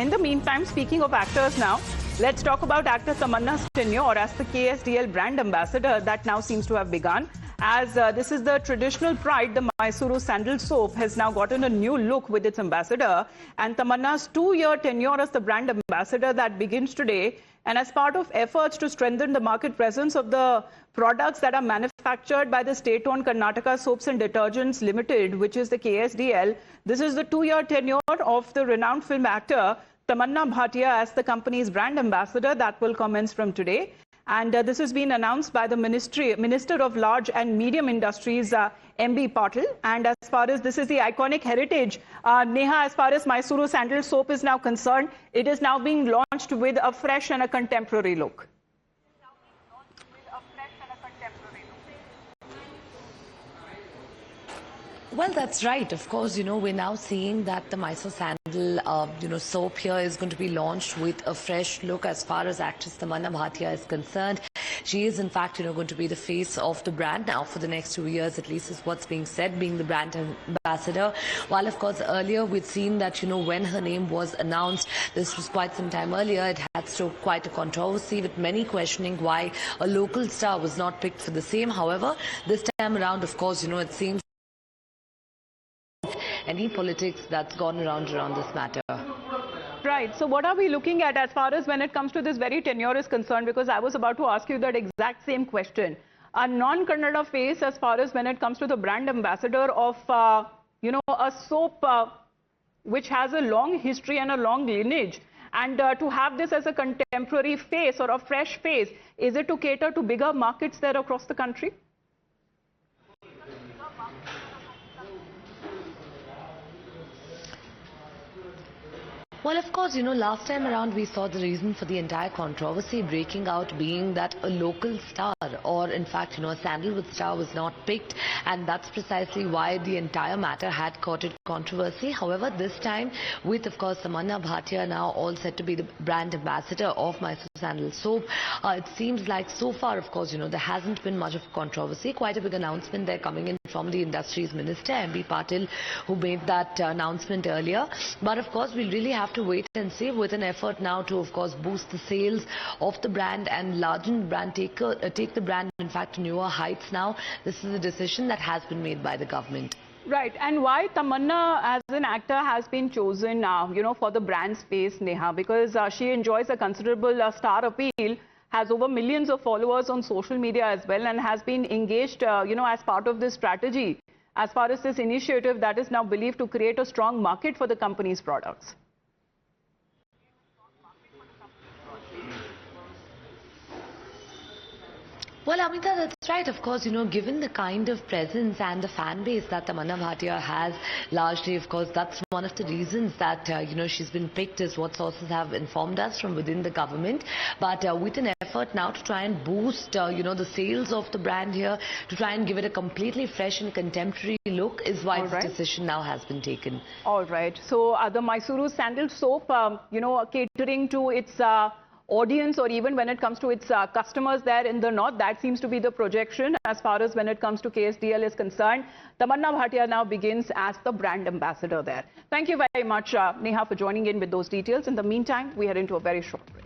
In the meantime, speaking of actors now, let's talk about actor Tamanna's tenure as the KSDL brand ambassador that now seems to have begun. As this is the traditional pride, the Mysuru Sandal soap has now gotten a new look with its ambassador. And Tamanna's 2-year tenure as the brand ambassador that begins today. And as part of efforts to strengthen the market presence of the products that are manufactured by the state-owned Karnataka Soaps and Detergents Limited, which is the KSDL, this is the 2-year tenure of the renowned film actor Tamanna Bhatia as the company's brand ambassador that will commence from today. And this has been announced by the Minister of Large and Medium Industries, M.B. Patil. And as far as this is the iconic heritage, Neha, as far as Mysuru Sandal soap is now concerned, it is now being launched with a fresh and a contemporary look. Well, that's right. Of course, we're now seeing that the Mysuru Sandal, soap here is going to be launched with a fresh look as far as actress Tamanna Bhatia is concerned. She is, in fact, going to be the face of the brand now for the next 2 years, at least is what's being said, being the brand ambassador. While, of course, earlier we'd seen that, when her name was announced, this was quite some time earlier, it had stoked quite a controversy with many questioning why a local star was not picked for the same. However, this time around, of course, it seems any politics that's gone around this matter. Right. So what are we looking at as far as when it comes to this very tenure is concerned? Because I was about to ask you that exact same question. A non-Kannada face as far as when it comes to the brand ambassador of, a soap which has a long history and a long lineage. And to have this as a contemporary face or a fresh face, is it to cater to bigger markets there across the country? Well, of course, last time around we saw the reason for the entire controversy breaking out being that a local star or in fact, a sandalwood star was not picked, and that's precisely why the entire matter had courted controversy. However, this time with, of course, Tamanna Bhatia now all set to be the brand ambassador of Mysuru Sandal soap, it seems like so far, of course, there hasn't been much of a controversy. Quite a big announcement there coming in from the industry's minister, M.B. Patil, who made that announcement earlier. But of course, we'll really have to wait and see, with an effort now to, of course, boost the sales of the brand and largen the brand, take the brand, in fact, to newer heights now. This is a decision that has been made by the government. Right. And why Tamanna as an actor has been chosen now, for the brand space, Neha? Because she enjoys a considerable star appeal, has over millions of followers on social media as well, and has been engaged, as part of this strategy, as far as this initiative that is now believed to create a strong market for the company's products. Well, Amita, that's right. Of course, given the kind of presence and the fan base that Tamanna Bhatia has, largely, of course, that's one of the reasons that, she's been picked, is what sources have informed us from within the government. But with an effort now to try and boost, the sales of the brand here, to try and give it a completely fresh and contemporary look, is why this decision now has been taken. All right. So the Mysuru Sandal soap, catering to its audience, or even when it comes to its customers there in the north, that seems to be the projection as far as when it comes to KSDL is concerned. Tamanna Bhatia now begins as the brand ambassador there. Thank you very much, Neha, for joining in with those details. In the meantime, we head into a very short break.